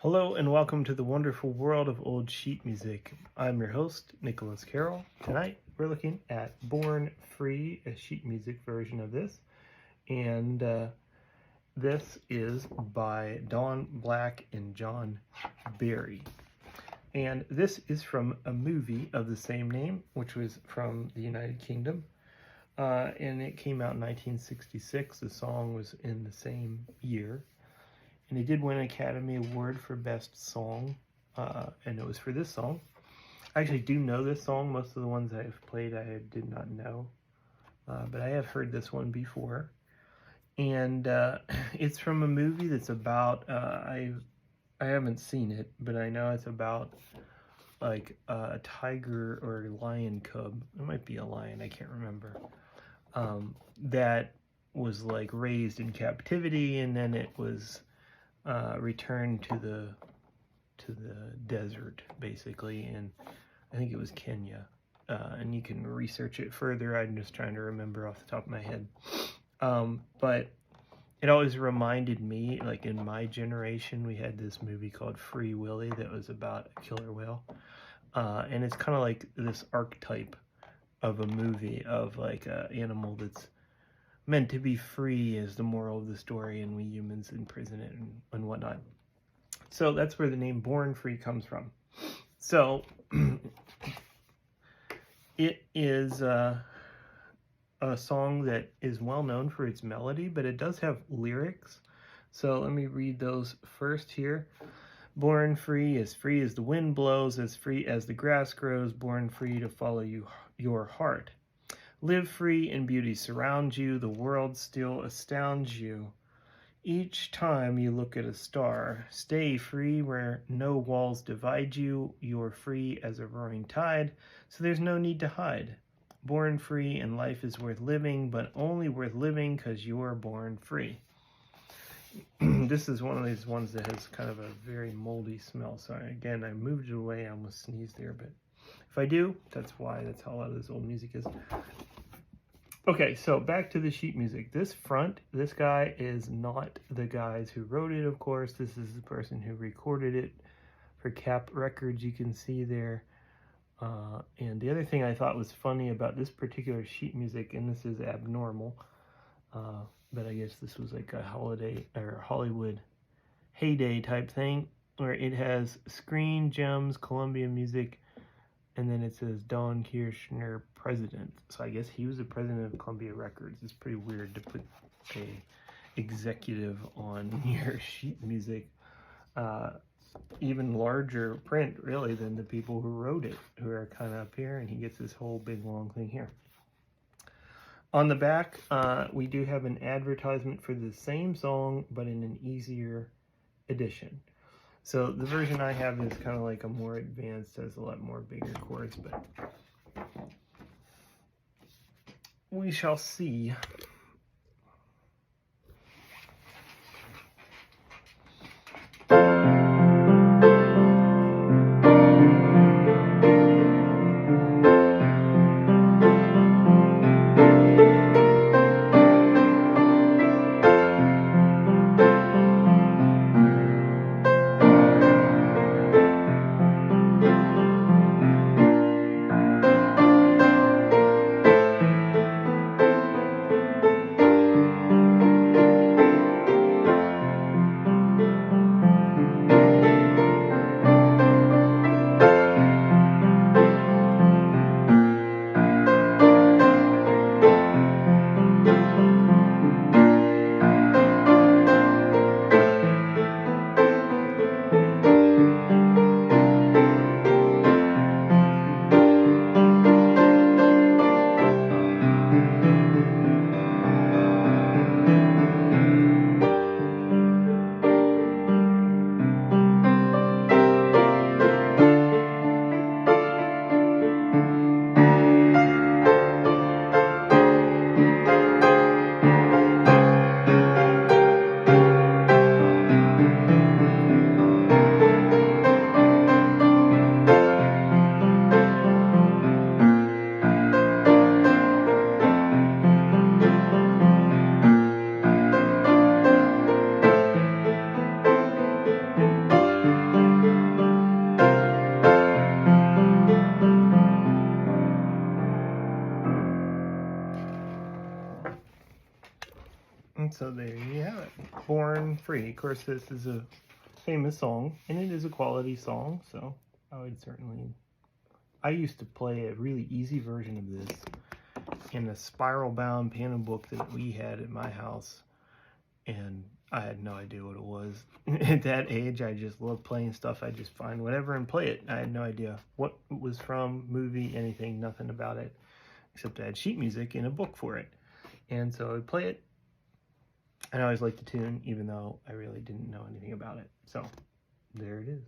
Hello and welcome to the wonderful world of old sheet music. I'm your host, Nicholas Carroll. Tonight we're looking at Born Free, a sheet music version of this. And this is by Don Black and John Barry. And this is from a movie of the same name, which was from the United Kingdom. And it came out in 1966. The song was in the same year. And he did win an Academy Award for Best Song, and it was for this song. I actually do know this song. Most of the ones I've played I did not know, but I have heard this one before. And it's from a movie that's about, I haven't seen it, but I know it's about like a tiger or a lion cub. It might be a lion, I can't remember. That was like raised in captivity, and then it was returned to the desert, basically, and I think it was Kenya. And you can research it further. I'm just trying to remember off the top of my head. But it always reminded me, like in my generation, we had this movie called Free Willy that was about a killer whale. And it's kind of like this archetype of a movie of like an animal that's meant to be free is the moral of the story, and we humans imprison it and whatnot. So that's where the name Born Free comes from. So it is a song that is well known for its melody, but it does have lyrics. So let me read those first here. Born free as the wind blows, as free as the grass grows, born free to follow your heart. Live free and beauty surrounds you, the world still astounds you. Each time you look at a star, stay free where no walls divide you. You're free as a roaring tide, so there's no need to hide. Born free and life is worth living, but only worth living because you're born free. This is one of these ones that has kind of a very moldy smell. So again, I moved it away. I almost sneezed there, but if I do, that's why. That's how a lot of this old music is. Okay, so back to the sheet music. This guy is not the guys who wrote it, of course. This is the person who recorded it for Cap Records, you can see there. And the other thing I thought was funny about this particular sheet music, and this is abnormal, but I guess this was like a holiday or Hollywood heyday type thing, where it has Screen Gems, Columbia Music, and then it says Don Kirshner, president. So I guess he was the president of Columbia Records. It's pretty weird to put a executive on your sheet music. Even larger print, really, than the people who wrote it, who are kind of up here, and he gets this whole big long thing here. On the back, we do have an advertisement for the same song, but in an easier edition. So the version I have is kind of like a more advanced, has a lot more bigger chords, but we shall see. And so there you have it. Born Free. Of course, this is a famous song, and it is a quality song, so I would certainly... I used to play a really easy version of this in a spiral-bound piano book that we had at my house, and I had no idea what it was. At that age, I just loved playing stuff. I just find whatever and play it. I had no idea what it was from, movie, anything, nothing about it, except I had sheet music in a book for it. And so I would play it, and I always liked the tune, even though I really didn't know anything about it. So there it is.